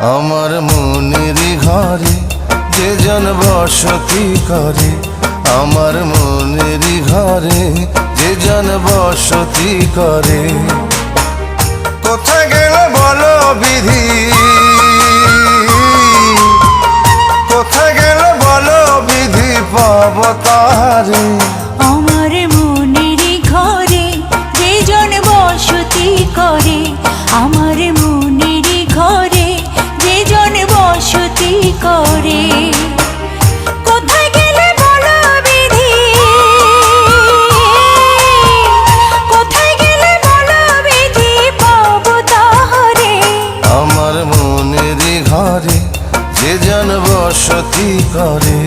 আমার মনেরই ঘরে যে জন বসতি করে, আমার মনেরই ঘরে যে জন বসতি করে। কোথায় গেল বলো বিধি, কোথায় গেল বলো বিধি, পাব তাহারে। আমার মনেরই ঘরে যে জন বসতি করে, আমার মনেরই ঘরে যে জন বসতি করে। কোথায় গেলে বলো বিধি, কোথায় গেলে বলো বিধি, পাব তাহারে। আমার মনেরই ঘরে যে জন বসতি করে।